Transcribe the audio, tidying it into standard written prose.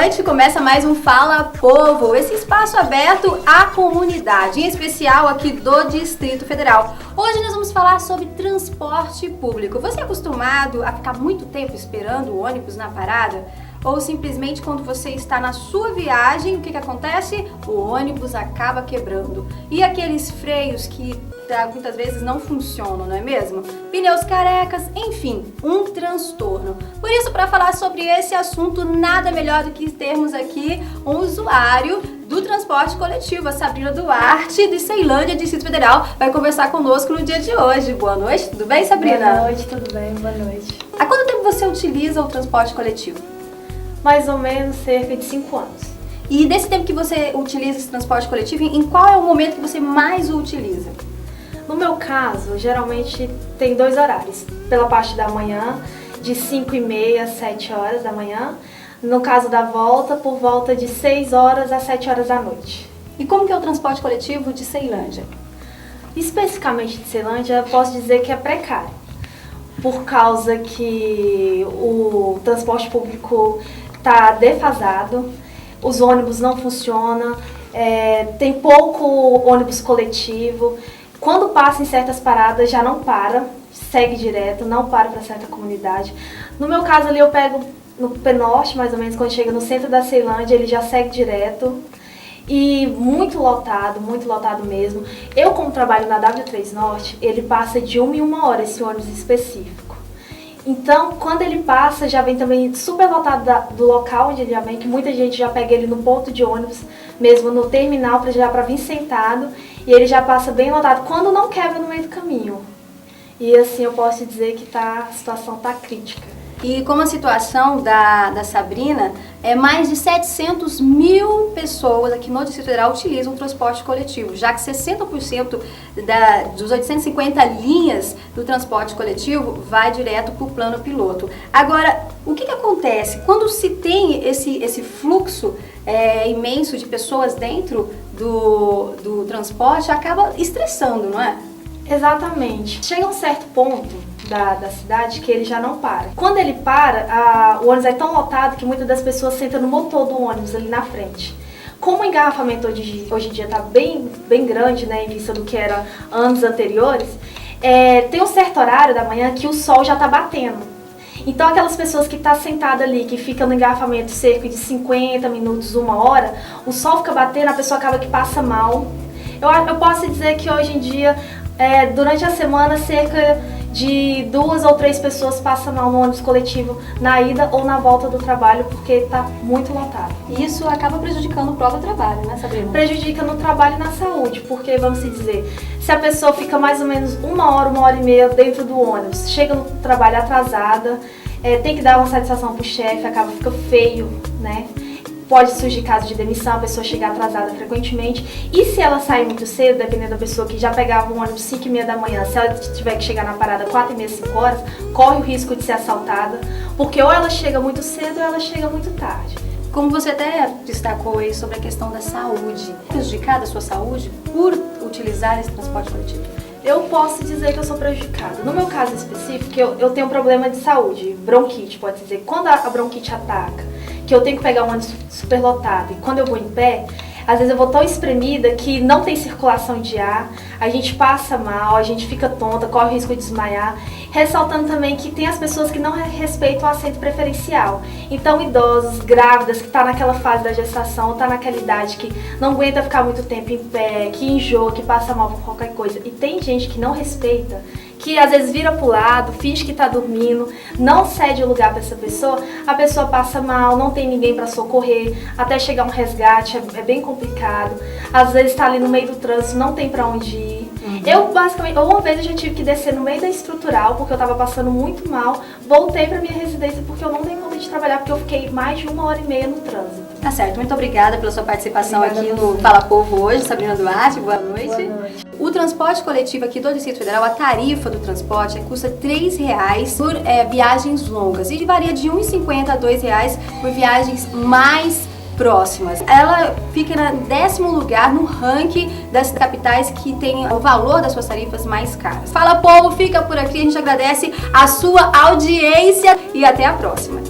noite, começa mais um Fala Povo, esse espaço aberto à comunidade, em especial aqui do Distrito Federal. Hoje nós vamos falar sobre transporte público. Você é acostumado a ficar muito tempo esperando o ônibus na parada? Ou simplesmente quando você está na sua viagem, o que acontece? O ônibus acaba quebrando. E aqueles freios que muitas vezes não funcionam, não é mesmo? Pneus carecas, enfim, um transtorno. Por isso, para falar sobre esse assunto, nada melhor do que termos aqui um usuário do transporte coletivo, a Sabrina Duarte, de Ceilândia, Distrito Federal, vai conversar conosco no dia de hoje. Boa noite, tudo bem, Sabrina? Boa noite, tudo bem? Boa noite. Há quanto tempo você utiliza o transporte coletivo? Mais ou menos cerca de 5 anos. E desse tempo que você utiliza esse transporte coletivo, em qual é o momento que você mais o utiliza? No meu caso, geralmente tem 2 horários. Pela parte da manhã, de 5h30 às 7 horas da manhã. No caso da volta, por volta de 6 horas às 7 horas da noite. E como que é o transporte coletivo de Ceilândia? Especificamente de Ceilândia, eu posso dizer que é precário. Por causa que o transporte público está defasado, os ônibus não funcionam, tem pouco ônibus coletivo. Quando passa em certas paradas já não para, segue direto, não para certa comunidade. No meu caso ali eu pego no Penorte, mais ou menos, quando chega no centro da Ceilândia, ele já segue direto. E muito lotado mesmo. Eu, como trabalho na W3 Norte, ele passa de 1 em 1 hora esse ônibus específico. Então, quando ele passa, já vem também super lotado do local onde ele já vem, que muita gente já pega ele no ponto de ônibus, mesmo no terminal, para vir sentado, e ele já passa bem lotado, quando não quebra no meio do caminho. E assim, eu posso dizer que a situação está crítica. E como a situação da Sabrina, mais de 700 mil pessoas aqui no Distrito Federal utilizam o transporte coletivo, já que 60% dos 850 linhas do transporte coletivo vai direto para o plano piloto. Agora, o que acontece? Quando se tem esse fluxo imenso de pessoas dentro do transporte, acaba estressando, não é? Exatamente. Chega um certo ponto da cidade que ele já não para. Quando ele para, o ônibus é tão lotado que muitas das pessoas sentam no motor do ônibus ali na frente. Como o engarrafamento hoje em dia está bem grande, né, em vista do que era anos anteriores, tem um certo horário da manhã que o sol já está batendo. Então aquelas pessoas que estão sentadas ali, que ficam no engarrafamento cerca de 50 minutos, 1 hora, o sol fica batendo, a pessoa acaba que passa mal. Eu posso dizer que hoje em dia, durante a semana, cerca de 2 ou 3 pessoas passam mal no ônibus coletivo na ida ou na volta do trabalho, porque está muito lotado. E isso acaba prejudicando o próprio trabalho, né, Sabrina? Prejudica no trabalho e na saúde, porque, vamos dizer, se a pessoa fica mais ou menos 1 hora, 1h30 dentro do ônibus, chega no trabalho atrasada, tem que dar uma satisfação pro chefe, fica feio, né? Pode surgir caso de demissão, a pessoa chegar atrasada frequentemente. E se ela sair muito cedo, dependendo da pessoa que já pegava um ônibus 5h30 da manhã, se ela tiver que chegar na parada 4h30, 5 horas, corre o risco de ser assaltada, porque ou ela chega muito cedo ou ela chega muito tarde. Como você até destacou aí sobre a questão da saúde, prejudicada a sua saúde por utilizar esse transporte coletivo? Eu posso dizer que eu sou prejudicada. No meu caso específico, eu tenho um problema de saúde, bronquite, pode dizer. Quando a bronquite ataca, que eu tenho que pegar um ônibus super lotado, e quando eu vou em pé, às vezes eu vou tão espremida que não tem circulação de ar, a gente passa mal, a gente fica tonta, corre o risco de desmaiar. Ressaltando também que tem as pessoas que não respeitam o assento preferencial. Então, idosos, grávidas, que estão naquela fase da gestação, ou está naquela idade que não aguenta ficar muito tempo em pé, que enjoa, que passa mal por qualquer coisa. E tem gente que não respeita, que às vezes vira pro lado, finge que está dormindo, não cede o lugar para essa pessoa, a pessoa passa mal, não tem ninguém para socorrer, até chegar um resgate é bem complicado. Às vezes está ali no meio do trânsito, não tem para onde ir. Uma vez eu já tive que descer no meio da estrutural, porque eu estava passando muito mal, voltei para minha residência porque eu não dei conta de trabalhar, porque eu fiquei mais de 1h30 no trânsito. Tá certo, muito obrigada pela sua participação Obrigada aqui no Fala Povo hoje, Sabrina Duarte, boa noite. Boa noite. O transporte coletivo aqui do Distrito Federal, a tarifa do transporte custa R$ 3,00 por viagens longas e varia de R$ 1,50 a R$ 2,00 por viagens mais próximas. Ela fica no 10º lugar no ranking das capitais que tem o valor das suas tarifas mais caras. Fala Povo, fica por aqui, a gente agradece a sua audiência e até a próxima.